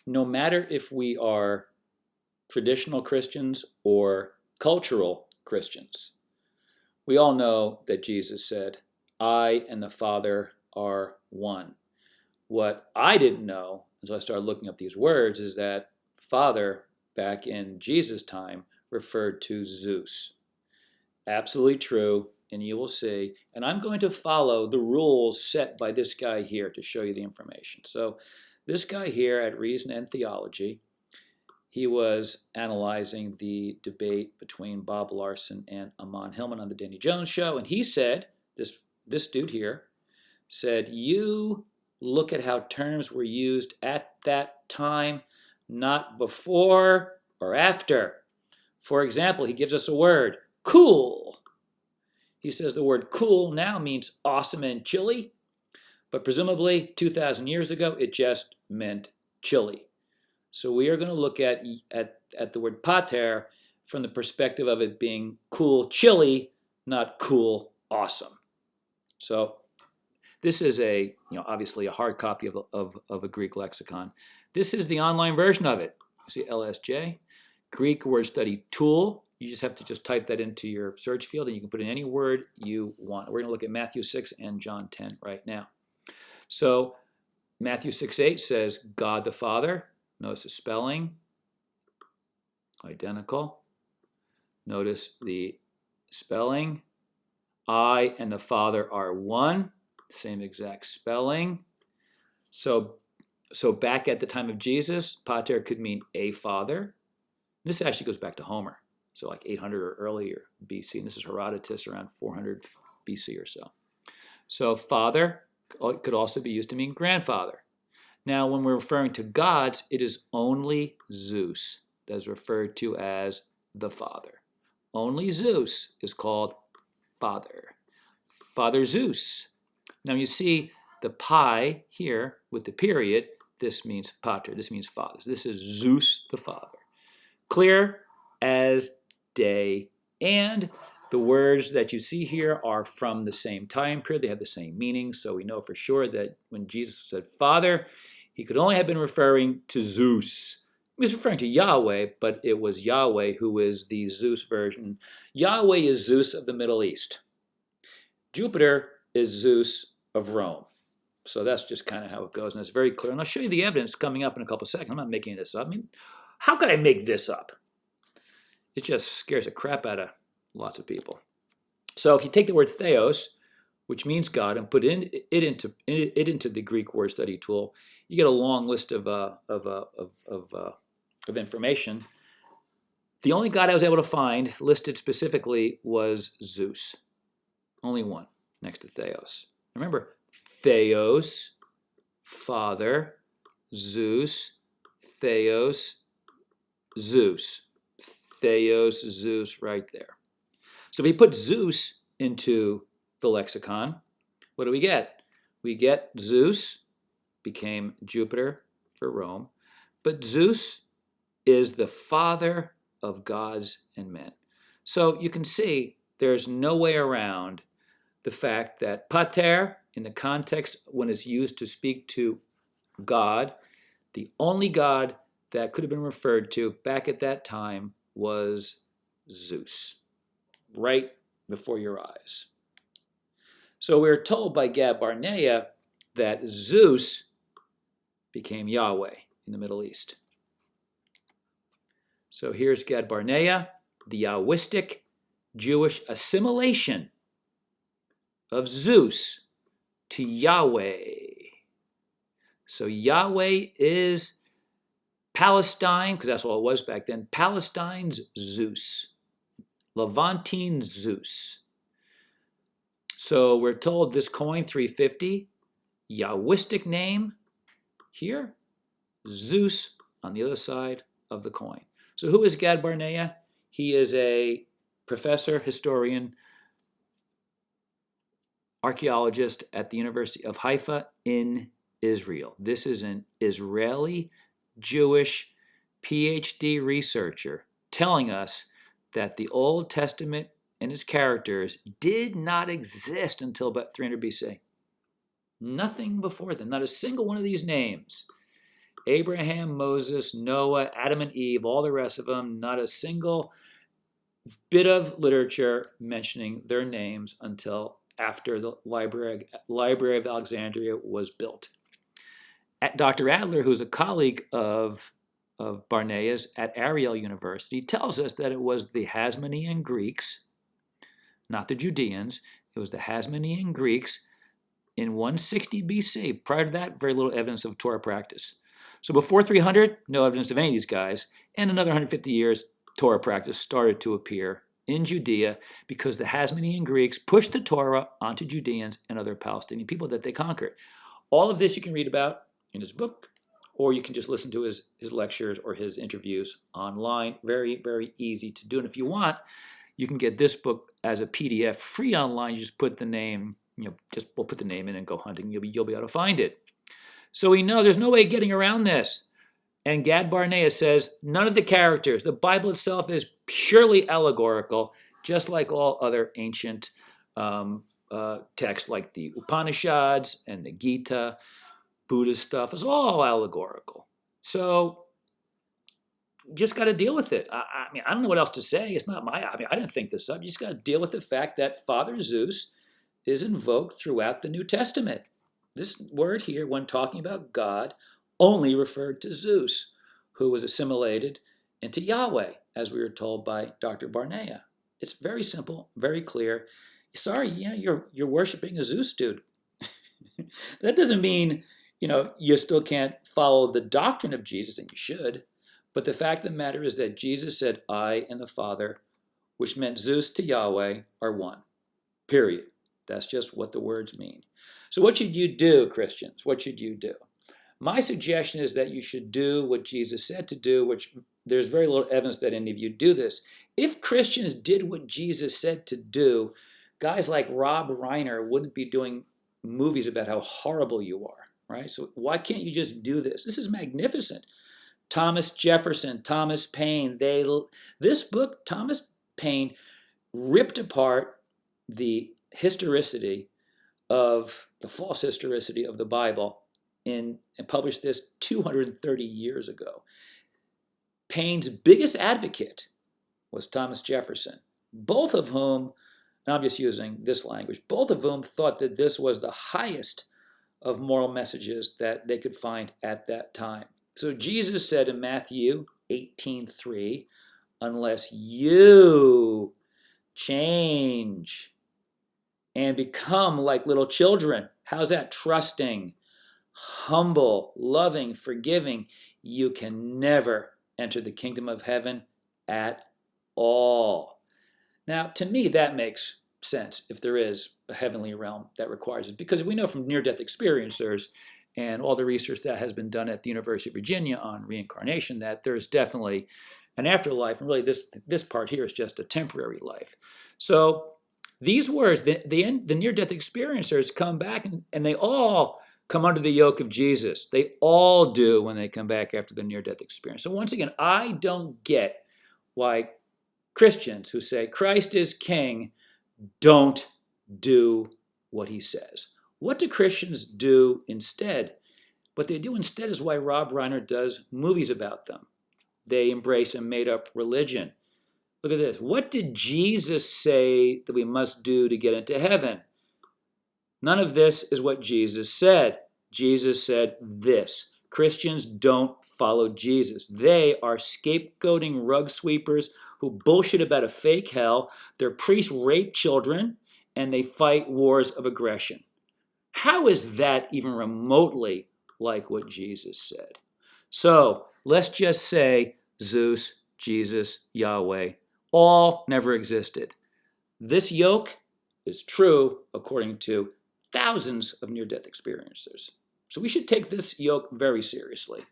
no matter if we are traditional Christians or cultural Christians, we all know that Jesus said, I and the Father are one. What I didn't know until I started looking up these words is that Father, back in Jesus' time, referred to Zeus. Absolutely true, and you will see. And I'm going to follow the rules set by this guy here to show you the information. So this guy here at Reason and Theology, he was analyzing the debate between Bob Larson and Amon Hillman on the Danny Jones show, and he said, this dude here said, you look at how terms were used at that time, not before or after. For example, he gives us a word, cool. He says the word cool now means awesome and chilly, but presumably 2,000 years ago, it just meant chilly. So we are going to look at the word pater from the perspective of it being cool, chilly, not cool, awesome. So this is obviously a hard copy of a Greek lexicon. This is the online version of it. You see LSJ, Greek word study tool. You just have to type that into your search field and you can put in any word you want. We're going to look at Matthew 6 and John 10 right now. So Matthew 6:8 says God the Father. Notice the spelling, identical. Notice the spelling. I and the Father are one. Same exact spelling. So back at the time of Jesus, pater could mean a father. This actually goes back to Homer, so like 800 or earlier BC, and this is Herodotus around 400 BC or so. So father could also be used to mean grandfather. Now, when we're referring to gods, it is only Zeus that is referred to as the Father. Only Zeus is called Father. Father Zeus. Now you see the pi here with the period. This means pater. This means father. So this is Zeus the Father. Clear as day. And the words that you see here are from the same time period. They have the same meaning. So we know for sure that when Jesus said Father, he could only have been referring to Zeus. He was referring to Yahweh, but it was Yahweh who is the Zeus version. Yahweh is Zeus of the Middle East. Jupiter is Zeus of Rome. So that's just kind of how it goes, and it's very clear. And I'll show you the evidence coming up in a couple of seconds. I'm not making this up. I mean, how could I make this up? It just scares the crap out of lots of people. So if you take the word theos, which means God, and put it into the Greek word study tool, you get a long list of information. The only God I was able to find listed specifically was Zeus. Only one next to theos. Remember, theos, Father, Zeus, theos, Zeus. Theos, Zeus, right there. So if we put Zeus into the lexicon, what do we get? We get Zeus became Jupiter for Rome, but Zeus is the father of gods and men. So you can see there's no way around the fact that pater, in the context when it's used to speak to God, the only God that could have been referred to back at that time was Zeus, right before your eyes. So we're told by Gad Barnea that Zeus became Yahweh in the Middle East. So here's Gad Barnea, the Yahwistic Jewish assimilation of Zeus to Yahweh. So Yahweh is Palestine, because that's all it was back then, Palestine's Zeus, Levantine Zeus. So we're told this coin, 350, Yahwistic name here, Zeus on the other side of the coin. So who is Gad Barnea? He is a professor, historian, archaeologist at the University of Haifa in Israel. This is an Israeli Jewish PhD researcher telling us that the Old Testament and its characters did not exist until about 300 BC. Nothing before then, not a single one of these names Abraham, Moses, Noah, Adam and Eve, all the rest of them, not a single bit of literature mentioning their names until after the Library of Alexandria was built. Dr. Adler, who's a colleague of Barnea's at Ariel University, tells us that it was the Hasmonean Greeks, not the Judeans, it was the Hasmonean Greeks in 160 BC. Prior to that, very little evidence of Torah practice. So before 300, no evidence of any of these guys. And another 150 years, Torah practice started to appear in Judea because the Hasmonean Greeks pushed the Torah onto Judeans and other Palestinian people that they conquered. All of this you can read about in his book, or you can just listen to his lectures or his interviews online. Very, very easy to do. And if you want, you can get this book as a PDF free online. You just put the name, we'll put the name in and go hunting. You'll be able to find it. So we know there's no way of getting around this. And Gad Barnea says none of the characters, the Bible itself is purely allegorical, just like all other ancient texts like the Upanishads and the Gita, Buddhist stuff is all allegorical. So you just got to deal with it. I mean, I don't know what else to say. It's not I didn't think this up. You just got to deal with the fact that Father Zeus is invoked throughout the New Testament. This word here, when talking about God, only referred to Zeus, who was assimilated into Yahweh, as we were told by Dr. Barnea. It's very simple, very clear. Sorry, you're worshiping a Zeus dude. That doesn't mean, you still can't follow the doctrine of Jesus, and you should. But the fact of the matter is that Jesus said, I and the Father, which meant Zeus to Yahweh, are one. Period. That's just what the words mean. So what should you do, Christians? What should you do? My suggestion is that you should do what Jesus said to do, which there's very little evidence that any of you do this. If Christians did what Jesus said to do, guys like Rob Reiner wouldn't be doing movies about how horrible you are, right? So why can't you just do this? This is magnificent. Thomas Jefferson, Thomas Paine, this book, Thomas Paine ripped apart the historicity of the false historicity of the Bible and published this 230 years ago. Paine's biggest advocate was Thomas Jefferson, both of whom, and I'm just using this language, both of whom thought that this was the highest of moral messages that they could find at that time. So Jesus said in Matthew 18:3, unless you change and become like little children, how's that? Trusting, humble, loving, forgiving, you can never enter the kingdom of heaven at all. Now, to me, that makes sense if there is a heavenly realm that requires it, because we know from near-death experiencers and all the research that has been done at the University of Virginia on reincarnation that there's definitely an afterlife, and really this part here is just a temporary life. So these words, the near-death experiencers come back and they all come under the yoke of Jesus. They all do when they come back after the near-death experience. So once again, I don't get why Christians who say Christ is king don't do what he says. What do Christians do instead? What they do instead is why Rob Reiner does movies about them. They embrace a made-up religion. Look at this. What did Jesus say that we must do to get into heaven? None of this is what Jesus said. Jesus said this. Christians don't follow Jesus. They are scapegoating rug sweepers who bullshit about a fake hell. Their priests rape children, and they fight wars of aggression. How is that even remotely like what Jesus said? So let's just say Zeus, Jesus, Yahweh, all never existed. This yoke is true according to thousands of near-death experiencers. So we should take this yoke very seriously.